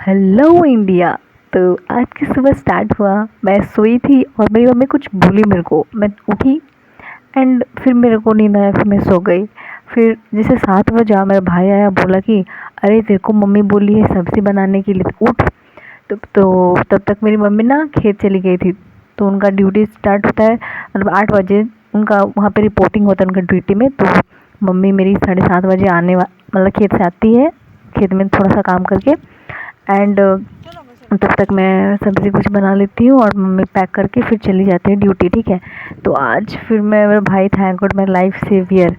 Hello India. तो आज की सुबह स्टार्ट हुआ। मैं सोई थी और मेरी मम्मी कुछ बोली मेरे को। मैं उठी एंड फिर मेरे को नींद आया, फिर मैं सो गई। फिर जैसे 7 बजा मेरा भाई आया, बोला कि अरे तेरे को मम्मी बोली है सब्ज़ी बनाने के लिए, तो उठ। तब तक मेरी मम्मी ना खेत चली गई थी। तो उनका ड्यूटी स्टार्ट होता है, मतलब 8 बजे उनका वहाँ पे रिपोर्टिंग होता है उनका ड्यूटी में। तो मम्मी मेरी 7:30 बजे मतलब खेत से आती है, खेत में थोड़ा सा काम करके। एंड तब तक मैं सब्ज़ी कुछ बना लेती हूँ और मम्मी पैक करके फिर चली जाती है ड्यूटी। ठीक है। तो आज फिर मेरा भाई थैंक गॉड मेरा लाइफ सेवियर।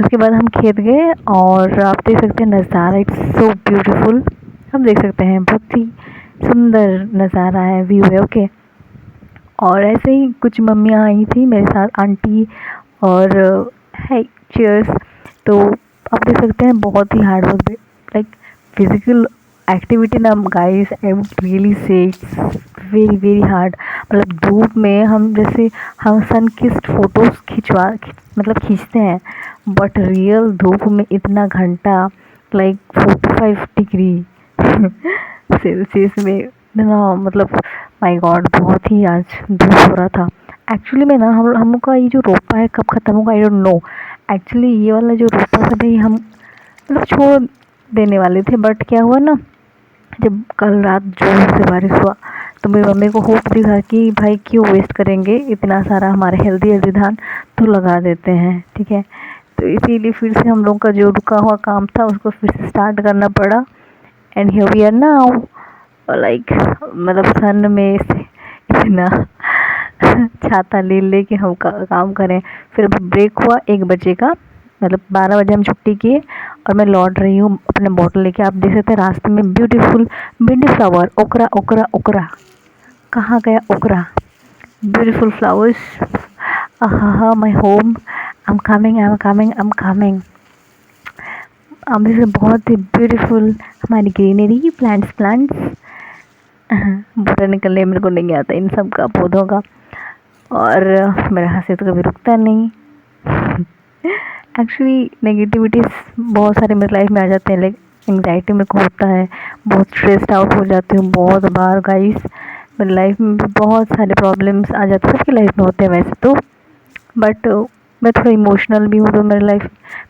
उसके बाद हम खेत गए और आप देख सकते हैं नज़ारा, इट्स सो ब्यूटीफुल। हम देख सकते हैं बहुत ही सुंदर नज़ारा है, व्यू है। ओके। और ऐसे ही कुछ मम्मियाँ आई थी मेरे साथ, आंटी और है चीयर्स। तो आप देख सकते हैं बहुत ही hard work, like physical activity ना guys, I would really say it's very very hard. मतलब धूप में हम जैसे हम सन किस्ड फोटोज मतलब खींचते हैं, बट रियल धूप में इतना घंटा, लाइक 45 डिग्री सेल्सियस में ना, मतलब माय गॉड बहुत ही आज धूप हो रहा था। एक्चुअली में ना हम का ये जो रोपा है कब ख़त्म होगा आई डोंट नो। एक्चुअली ये वाला जो रोपा था भाई, हम मतलब छोड़ देने वाले थे, बट क्या हुआ ना, जब कल रात जोर से बारिश हुआ तो मेरी मम्मी को होप दिखा कि भाई क्यों वेस्ट करेंगे इतना सारा हमारा हेल्दी हेल्दी धान, तो लगा देते हैं। ठीक है। तो इसीलिए फिर से हम लोग का जो रुका हुआ काम था उसको फिर से स्टार्ट करना पड़ा। And here we are now, like मतलब सन में से इतना छाता ले ले के हम काम करें। फिर अभी ब्रेक हुआ 1 बजे का, मतलब 12 बजे हम छुट्टी किए और मैं लौट रही हूँ अपने बॉटल लेके। आप देख सकते हैं रास्ते में ब्यूटीफुल भिंडी फ्लावर, ओकरा ओकरा ओकरा, कहाँ गया ओकरा, ब्यूटीफुल फ्लावर्स। हाँ my home, I am coming I am coming I am coming. आप देख सकते हैं बहुत ही ब्यूटीफुल हमारी ग्रीनरी, प्लांट्स। बोटानिकल नेम मेरे को नहीं आता इन सब का, पौधों का। और मेरा हंसी तो कभी रुकता नहीं। एक्चुअली नेगेटिविटीज़ बहुत सारे मेरी लाइफ में आ जाते हैं, लाइक एंग्जाइटी मेरे को होता है, बहुत स्ट्रेस्ड आउट हो जाती हूँ बहुत बार गाइस। मेरी लाइफ में भी बहुत सारे प्रॉब्लम्स आ जाते हैं, सबकी लाइफ में होते हैं वैसे तो, बट मैं थोड़ा इमोशनल भी हूँ तो मेरी लाइफ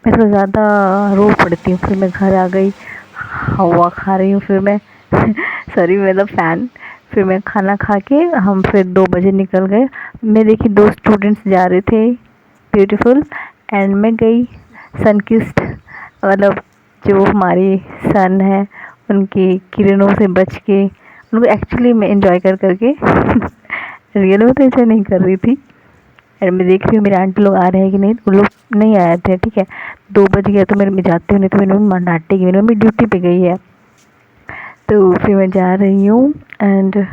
में थोड़ा ज़्यादा रो पड़ती हूँ। फिर मैं घर आ गई, हवा खा रही हूँ, फिर मैं सॉरी मतलब फ़ैन। फिर मैं खाना खा के हम फिर 2 बजे निकल गए। मैं देखी 2 स्टूडेंट्स जा रहे थे, ब्यूटीफुल। एंड मैं गई सनकिस्ट, मतलब जो हमारी सन है उनकी किरणों से बच के उनको एक्चुअली मैं एंजॉय कर करके रियल में तो ऐसा नहीं कर रही थी। एंड मैं देख रही हूँ मेरे आंटी लोग आ रहे हैं कि नहीं, वो लोग नहीं आए थे। ठीक है। 2 बज गया तो मेरे में जाती हूँ, नहीं तो मेरी मम्मी डांटेगी, मेरी मम्मी ड्यूटी पे गई है। तो फिर मैं जा रही हूँ एंड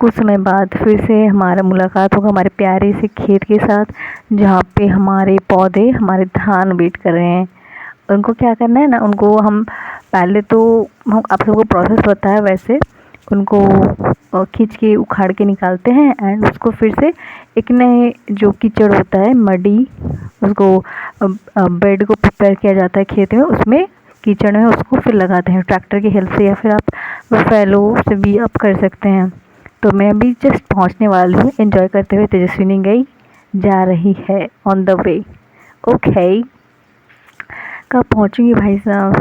कुछ समय बाद फिर से हमारा मुलाकात होगा हमारे प्यारे से खेत के साथ, जहाँ पे हमारे पौधे हमारे धान वेट कर रहे हैं। उनको क्या करना है ना, उनको हम पहले तो हम आप सबको प्रोसेस पता है वैसे, उनको खींच के उखाड़ के निकालते हैं एंड उसको फिर से एक नए जो कीचड़ होता है मडी, उसको बेड को प्रिपेयर किया जाता है खेत में, उसमें कीचड़ में उसको फिर लगाते हैं ट्रैक्टर की हेल्प से, या फिर आप फैलो से भी आप कर सकते हैं। तो मैं अभी जस्ट पहुंचने वाली हूँ, एंजॉय करते हुए तेजस्विनी गई जा रही है ऑन द वे। ओके। कब पहुंचूंगी भाई साहब।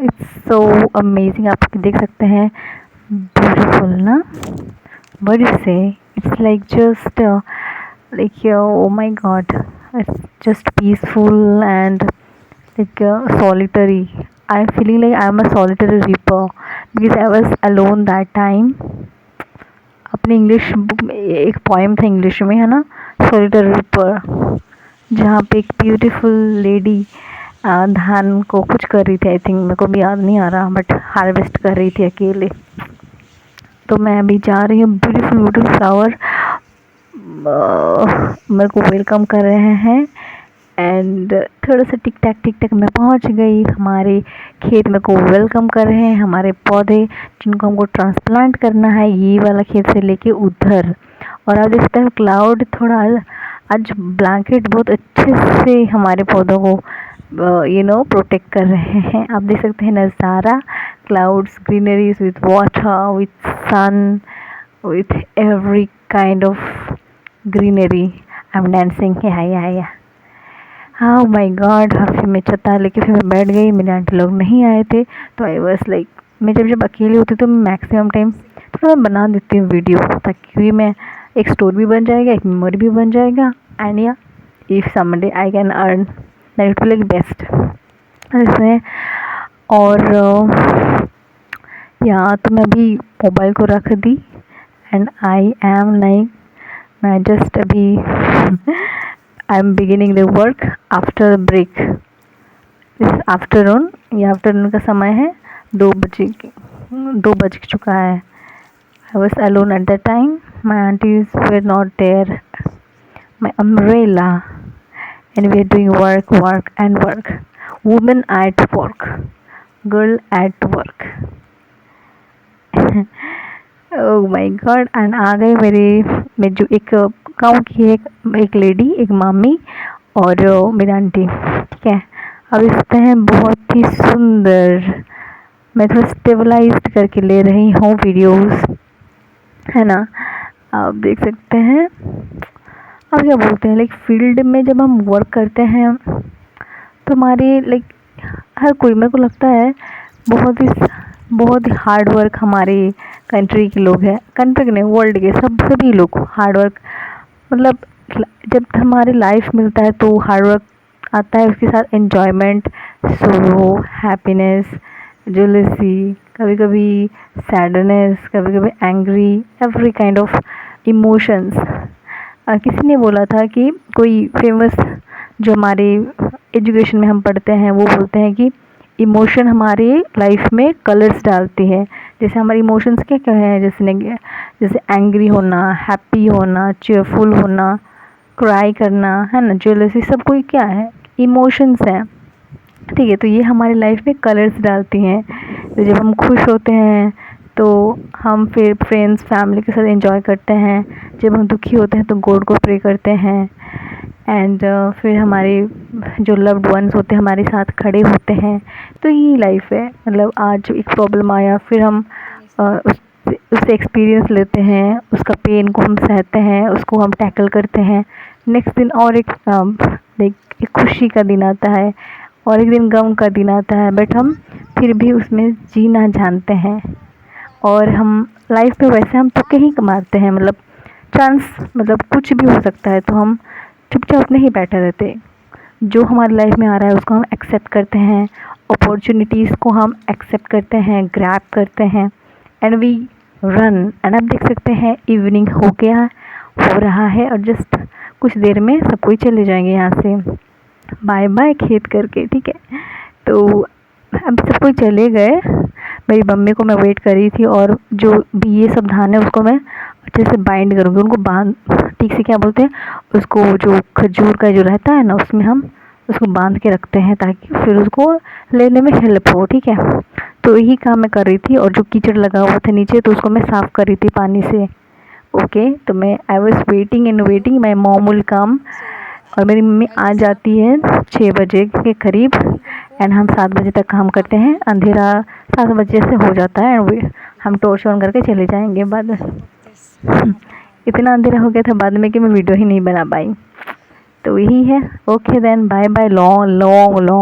इट्स सो अमेजिंग, आप देख सकते हैं, ब्यूटीफुल ना, व्हाट यू से, it's like just like oh my God, it's just peaceful and like solitary. I'm feeling like I'm a solitary reaper because I was alone that time. अपने English book में एक poem था English में, है ना, solitary ripper, जहाँ पे एक ब्यूटीफुल लेडी धान को कुछ कर रही थी, आई थिंक मेरे को भी याद नहीं आ रहा, बट हार्वेस्ट कर रही थी अकेले। तो मैं अभी जा रही हूँ, ब्यूटीफुल ब्यूटीफुल फ्लावर मेरे को वेलकम कर रहे हैं। एंड थोड़ा सा टिक टैक मैं पहुंच गई, हमारे खेत में को वेलकम कर रहे हैं हमारे पौधे, जिनको हमको ट्रांसप्लांट करना है ये वाला खेत से लेके उधर। और आप देख सकते हैं क्लाउड थोड़ा आज ब्लैंकेट बहुत अच्छे से हमारे पौधों को प्रोटेक्ट कर रहे हैं। आप देख सकते हैं नज़ारा, clouds, greeneries, with water, with sun, with every kind of greenery. I'm dancing, yeah yeah yeah. Oh my god, हाँ फिर मैं छत लेके फिर मैं बैठ गई, मेरे आंटी लोग नहीं आए थे, तो आई वॉज लाइक, मैं जब जब अकेली होती तो मैक्सिमम टाइम थोड़ा बना देती हूँ वीडियो, ताकि मैं एक स्टोरी भी बन जाएगा, एक मेमोरी भी बन जाएगा, एंड या if someday I can earn that it will like best ऐसे। और यहाँ तो मैं अभी मोबाइल को रख दी एंड आई एम लाइक, मैं जस्ट अभी I am beginning the work after break इस आफ्टरनून। ये आफ्टरनून का समय है, 2 बज चुका है। I was alone at the time, my aunties were not there, my umbrella, and we are doing work work and work, women at work, girl at work. Oh my god, and आ गए मेरे जो एक गाँव की एक lady, एक मामी और मेरी आंटी, ठीक है। अब इसमें है बहुत ही सुंदर, मैं थोड़ा स्टेबलाइज्ड करके ले रही हूँ वीडियोस, है ना। आप देख सकते हैं। अब क्या बोलते हैं, लाइक फील्ड में जब हम वर्क करते हैं तो हमारे लाइक हर कोई, मेरे को लगता है बहुत ही हार्ड वर्क हमारे कंट्री के लोग हैं, कंट्री के नहीं वर्ल्ड के सभी लोग हार्ड वर्क, मतलब जब हमारी लाइफ मिलता है तो हार्ड वर्क आता है, उसके साथ एन्जॉयमेंट, सोरो, हैप्पीनेस, जेलसी, कभी कभी सैडनेस, कभी कभी angry, every kind of emotions. किसी ने बोला था कि कोई फेमस, जो हमारे एजुकेशन में हम पढ़ते हैं, वो बोलते हैं कि इमोशन हमारे लाइफ में कलर्स डालती है। जैसे हमारे इमोशंस क्या क्या है, जैसे एंग्री होना, हैप्पी होना, चेयरफुल होना, क्राई करना, है ना, जेलसी, सब कोई क्या है, इमोशंस हैं, ठीक है। तो ये हमारी लाइफ में कलर्स डालती हैं। तो जब हम खुश होते हैं तो हम फिर फ्रेंड्स फैमिली के साथ एंजॉय करते हैं, जब हम दुखी होते हैं तो गॉड को प्रे करते हैं, एंड फिर हमारे जो लव्ड वंस होते हैं हमारे साथ खड़े होते हैं। तो यही लाइफ है, मतलब आज एक प्रॉब्लम आया, फिर हम उससे एक्सपीरियंस लेते हैं, उसका पेन को हम सहते हैं, उसको हम टैकल करते हैं। नेक्स्ट दिन और एक खुशी का दिन आता है, और एक दिन गम का दिन आता है, बट हम फिर भी उसमें जीना जानते हैं। और हम लाइफ में वैसे हम तुक्के ही मारते हैं, मतलब चांस, मतलब कुछ भी हो सकता है, तो हम चुपचाप नहीं बैठे रहते, जो हमारी लाइफ में आ रहा है उसको हम एक्सेप्ट करते हैं, अपॉर्चुनिटीज़ को हम एक्सेप्ट करते हैं, ग्रैब करते हैं, एंड वी रन। एंड आप देख सकते हैं इवनिंग हो रहा है, और जस्ट कुछ देर में सब कोई चले जाएंगे यहाँ से, बाय बाय खेत करके, ठीक है। तो अभी सब कोई चले गए, मेरी मम्मी को मैं वेट कर रही थी, और जो भी ये सब धान है उसको मैं अच्छे से बाइंड करूँगी, उनको बांध, ठीक से क्या बोलते हैं उसको, जो खजूर का जो रहता है ना, उसमें हम उसको बांध के रखते हैं ताकि फिर उसको लेने में हेल्प हो, ठीक है। तो यही काम मैं कर रही थी, और जो कीचड़ लगा हुआ था नीचे तो उसको मैं साफ़ कर रही थी पानी से, ओके। तो मैं I was waiting and waiting, my mom will come, और मेरी मम्मी आ जाती है 6 बजे के करीब, एंड हम 7 बजे तक काम करते हैं, अंधेरा 7 बजे से हो जाता है, एंड हम टॉर्च ऑन करके चले जाएंगे बाद में। इतना अंधेरा हो गया था बाद में कि मैं वीडियो ही नहीं बना पाई। तो यही है, okay then, bye bye, long long long.